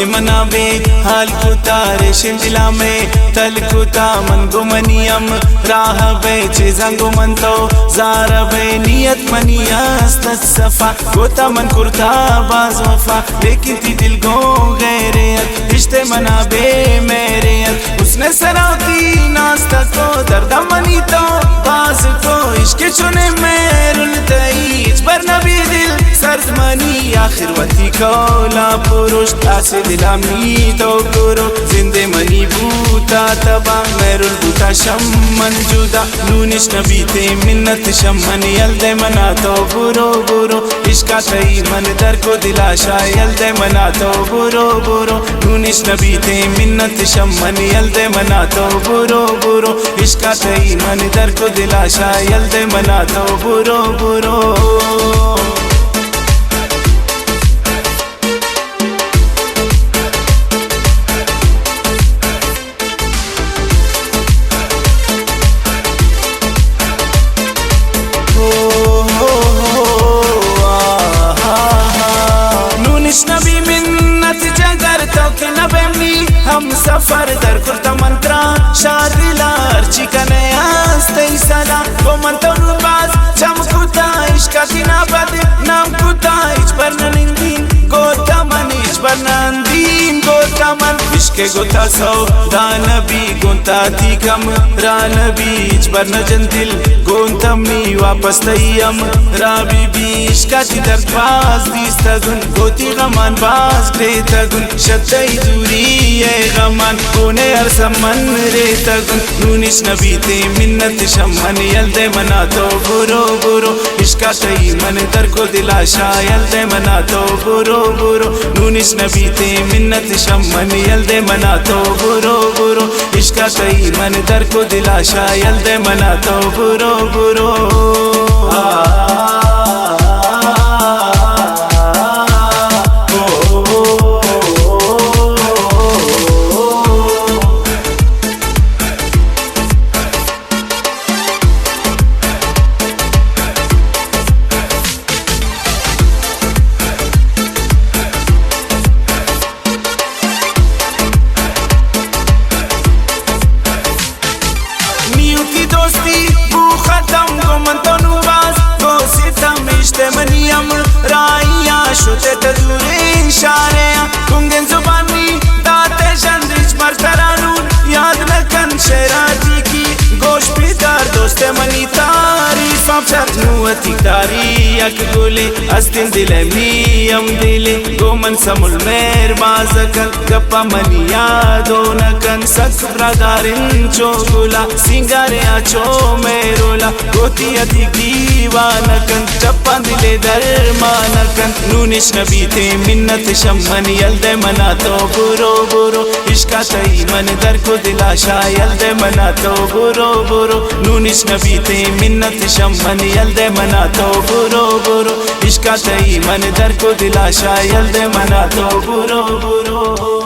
मनाबे हाल कुतारे शिंदिला में तल कुता मन गुमनियम राह बेचे जंगो मन तो ज़ारा बे नियत मनियास्त सफा गोता मन कुर्ता बाज वफा लेकिन ती दिल गो गैरियत रिश्ते मनाबे मेरियत उसने सराती नास्ता को दर्दा मनी तो बाज को इश्क चुने में रुलतई पर नबी दिल सर्द मनी आखिर वती कौला पुरुष आसे दिलामी तो करो जिंदे मनी बूता तबा मेरुल बूता शम्मन जुदा नूनिश नबी ते मिन्नत शम्मन यल्दे मना तो बुरो बुरो इश्का तई मन दर को दिलाशा यल्दे मना तो बुरो बुरो नूनिश नबी ते मिन्नत शम्मन यल्दे मना तो बुरो बुरो इश्का तई मन दर को दिलाशा यल्दे मना तो बुरो बुरो नबी मिन्नत जगर तो के नबेमी हम सफर दर कुर्ता मंत्रा शादिला अर्ची कने आस्ते सला वो मंतो नुबाज चमकुता इश्का दिना बद नाम कुता इच पर नंदीन गोता मन इच पर नंदीन गोता मन इश्के गोता सो दानबी गोता थी कम रानबी इच पर नजन दिल गोंतमी वापस तयम राबी भी इश्का ती दरबाज दिस्तगुन गोती गमान बाज ग्रेतगुन शतई दूरी ये गमान कोने हर समन रेतगुन नूनिश नबी ते मिन्नत शम्मन यल्दे मना तो बुरो बुरो इश्का तई मन दर को दिलाशा यल्दे मना तो बुरो बुरो नूनिश नबी ते मिन्नत शम्मन यल्दे मना तो बुरो बुरो इश्का तई मन दर को दिलाशा यल्दे मना तो बुरो बुरो दोस्ती वो खत्म को मन तो नुबाज को सितम इश्ते मनियम राइया शुते तदूरे इशारे कुंगन जुबानी दाते शंद्रिच मरतरानून याद नकन शेराजी की गोश पिदार दोस्ते मनी तारीफ अफर नुअती दारी यक गोले अस्तिन दिले मीयम दिले गोमन समुल मेर बाजकन गप्पा मनी यादो नकन सक ब्रादारिन चोगुला सिंगारे आचो मेरोला गोती अति दीवानकन चप्पा दिले दरमानकन नूनिश नबी ते मिन्नत शम्मन यल्दे मना तो बुरो बुरो इश्का तई मन दर को दिलाशा यल्दे मना तो बुरो बुरो नूनिश नबी ते मिन्नत शम्मन यल्दे मना तो बुरो बुरो इश्का तई मन दर को दिलाशा यल्दे मना तो बुरो बुरो